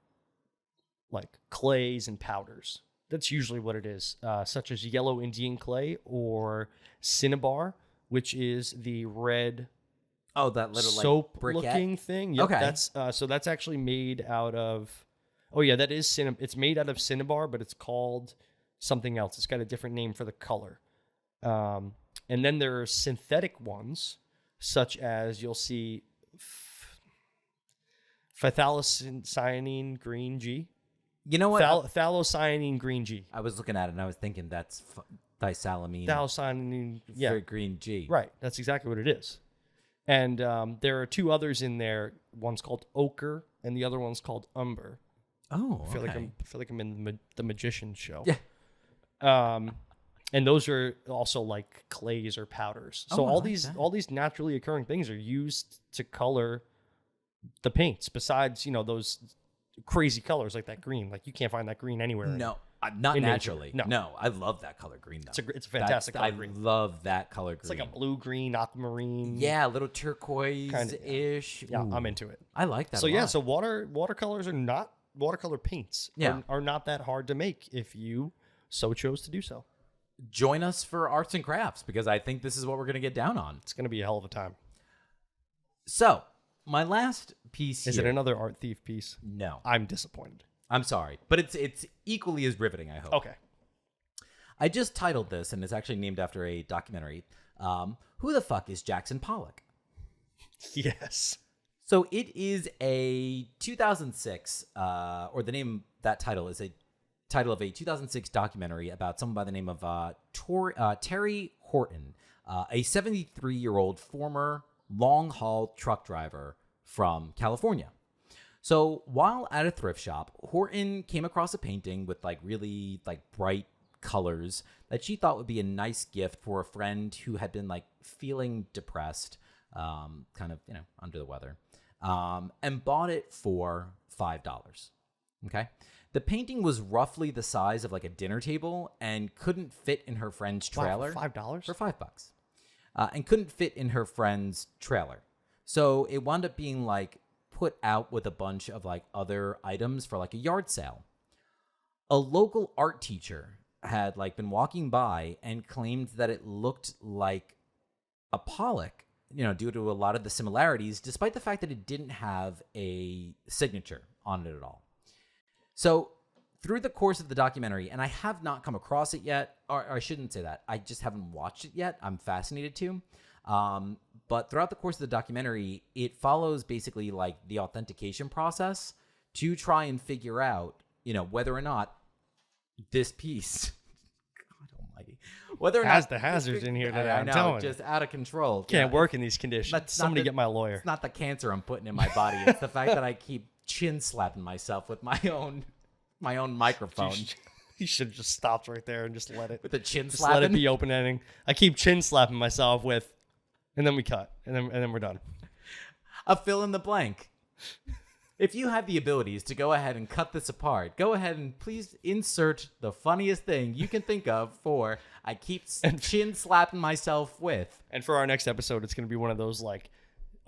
like clays and powders. That's usually what it is, such as yellow Indian clay or cinnabar, which is the red that little soap-looking thing. Yep, okay. That's actually made out of... Oh, yeah, that is it's made out of cinnabar, but it's called something else. It's got a different name for the color. And then there are synthetic ones, such as you'll see phthalocyanine green G. You know what? Phthalocyanine green G. I was looking at it and I was thinking that's disalamine. Phthalocyanine, for green G. Right, that's exactly what it is. And there are two others in there. One's called ochre, and the other one's called umber. Oh, I feel like I'm in the Magician show. Yeah. And those are also like clays or powders. So all these naturally occurring things are used to color the paints. Besides, those crazy colors like that green. Like you can't find that green anywhere. No, not naturally. Nature. No, I love that color green though. It's a fantastic color green. I love that color green. It's like a blue green, aquamarine. Yeah, a little turquoise-ish. Yeah, I'm into it. I like that. So watercolors are not watercolor paints. Are not that hard to make if you so chose to do so. Join us for arts and crafts because I think this is what we're going to get down on. It's going to be a hell of a time. So, my last piece Is it another art thief piece? No. I'm disappointed. I'm sorry, but it's equally as riveting, I hope. Okay. I just titled this, and it's actually named after a documentary. Who the fuck is Jackson Pollock? Yes. So it is a 2006, or the name, that title is a title of a 2006 documentary about someone by the name of Terry Horton, a 73-year-old former long-haul truck driver from California. So while at a thrift shop, Horton came across a painting with really bright colors that she thought would be a nice gift for a friend who had been feeling depressed, kind of, under the weather, and bought it for $5. Okay. The painting was roughly the size of a dinner table and couldn't fit in her friend's trailer. $5? For $5. and couldn't fit in her friend's trailer. So it wound up being like put out with a bunch of like other items for like a yard sale. A local art teacher had like been walking by and claimed that it looked like a Pollock, due to a lot of the similarities, despite the fact that it didn't have a signature on it at all. So through the course of the documentary, and I have not come across it yet, or I shouldn't say that, I just haven't watched it yet. I'm fascinated to. But throughout the course of the documentary, it follows basically like the authentication process to try and figure out, whether or not this piece, God almighty, whether or has not the hazards in here today. I I'm know, telling just out of control. Can't work in these conditions. Somebody get my lawyer. It's not the cancer I'm putting in my body. It's the fact that I keep chin slapping myself with my own microphone. You should have just stopped right there and just let it. With the chin just slapping? let it be open ending. I keep chin slapping myself with, and then we cut, and then we're done. A fill in the blank. If you have the abilities to go ahead and cut this apart, go ahead and please insert the funniest thing you can think of for I keep chin slapping myself with. And for our next episode, it's going to be one of those like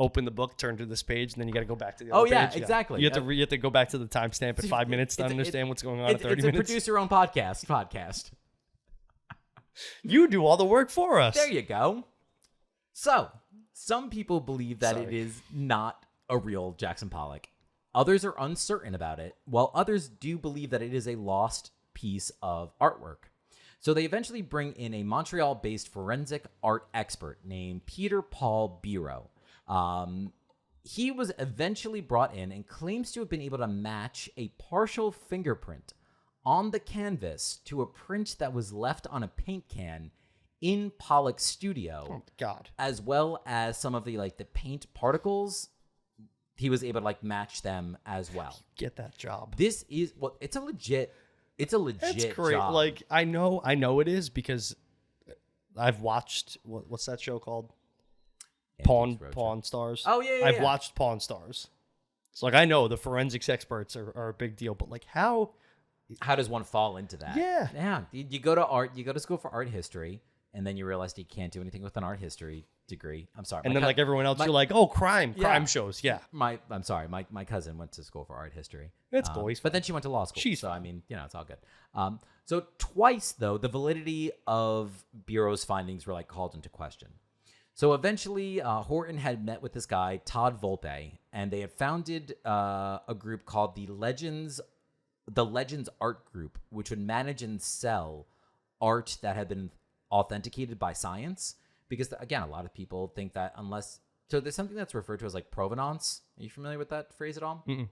open the book, turn to this page, and then you got to go back to the other page. Yeah, exactly. You have to go back to the timestamp at 5 minutes to understand what's going on at 30 minutes. It's a produce your own podcast. You do all the work for us. There you go. So, some people believe that it is not a real Jackson Pollock. Others are uncertain about it, while others do believe that it is a lost piece of artwork. So they eventually bring in a Montreal-based forensic art expert named Peter Paul Biro. He was eventually brought in and claims to have been able to match a partial fingerprint on the canvas to a print that was left on a paint can in Pollock's studio. Oh, God. As well as some of the the paint particles. He was able to match them as well. Get that job. This is it's a legit It's great. job. Like I know it is because I've watched what's that show called? Pawn Stars. Oh yeah. I've watched Pawn Stars. So I know the forensics experts are a big deal, but how does one fall into that? Yeah. You go to school for art history, and then you realize you can't do anything with an art history degree. I'm sorry. And then everyone else, you're like, oh, crime shows. Yeah. I'm sorry. My cousin went to school for art history. It's cool. But then she went to law school. She's so I mean, it's all good. So twice though, the validity of Bureau's findings were called into question. So eventually, Horton had met with this guy, Todd Volpe, and they had founded a group called the Legends Art Group, which would manage and sell art that had been authenticated by science. Because, again, a lot of people think that so there's something that's referred to as provenance. Are you familiar with that phrase at all? Mm-mm.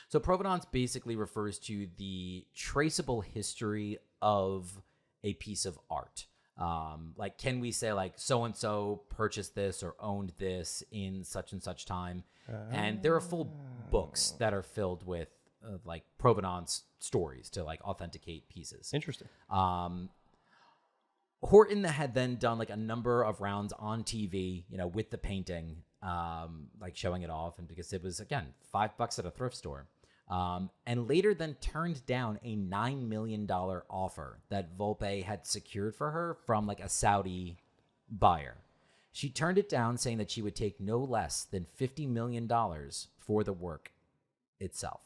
So provenance basically refers to the traceable history of a piece of art. Can we say so-and-so purchased this or owned this in such and such time? And there are full books that are filled with provenance stories to authenticate pieces. Interesting. Horton had then done a number of rounds on TV, with the painting, showing it off, and because it was again $5 at a thrift store, and later then turned down a $9 million offer that Volpe had secured for her from a Saudi buyer. She turned it down, saying that she would take no less than $50 million for the work itself.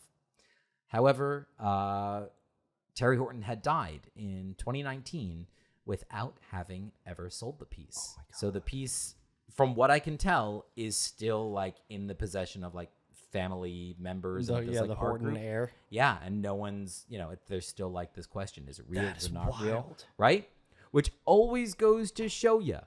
However, Terry Horton had died in 2019. Without having ever sold the piece. Oh, so the piece, from what I can tell, is still in the possession of family members of this the Horton group. heir. Yeah, and no one's, there's still this question: is it real? That's is it not wild. real? Right? Which always goes to show you.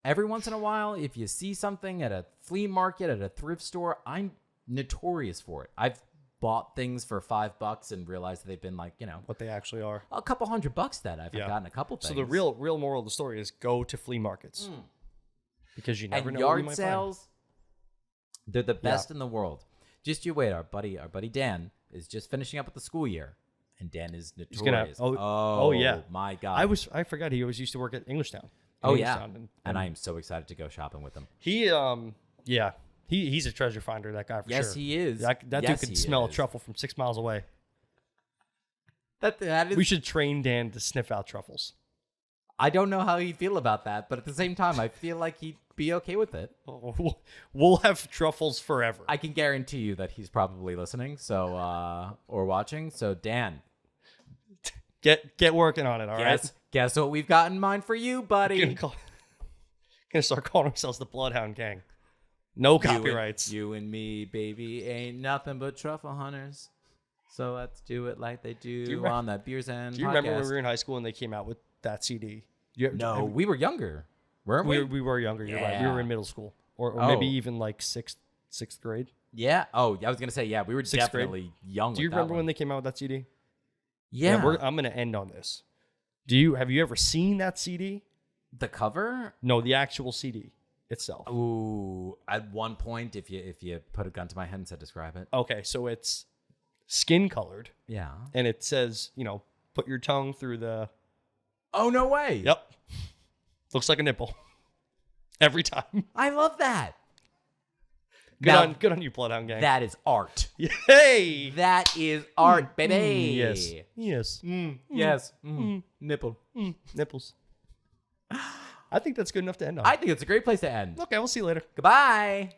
Every once in a while, if you see something at a flea market, at a thrift store, I'm notorious for it. I've bought things for $5 and realized that they've been what they actually are. A couple $100 that I've gotten a couple things. So the real moral of the story is go to flea markets because you never know what you might sales. They're the best in the world. Just you wait. Our buddy Dan is just finishing up with the school year, and Dan is notorious. Oh yeah, my God! I forgot he always used to work at Englishtown. And I am so excited to go shopping with him. He's a treasure finder, that guy, for sure. Yes, he is. That dude could smell a truffle from 6 miles away. That is. We should train Dan to sniff out truffles. I don't know how he'd feel about that, but at the same time, I feel like he'd be okay with it. We'll have truffles forever. I can guarantee you that he's probably listening, so or watching. So Dan, get working on it. All right. Guess what we've got in mind for you, buddy. Gonna start calling ourselves the Bloodhound Gang. No copyrights. You and me, baby, ain't nothing but truffle hunters. So let's do it like they do on that Beers and Do you podcast. remember when we were in high school and they came out with that CD? No, we were younger, weren't we? We were younger. You're right. We were in middle school, or maybe even like sixth grade. Yeah. Oh, I was gonna say we were Sixth definitely grade. young. Do you remember when they came out with that CD? Yeah. I'm gonna end on this. Have you ever seen that CD? The cover? No, the actual CD itself. Ooh, at one point, if you put a gun to my head and said describe it. Okay, so it's skin colored. Yeah. And it says, put your tongue through the. Oh, no way. Yep. Looks like a nipple. Every time. I love that. Good on you, Bloodhound Gang. That is art. Hey! That is art, baby. Yes. Yes. Yes. Nipple. Nipples. I think that's good enough to end on. I think it's a great place to end. Okay, we'll see you later. Goodbye.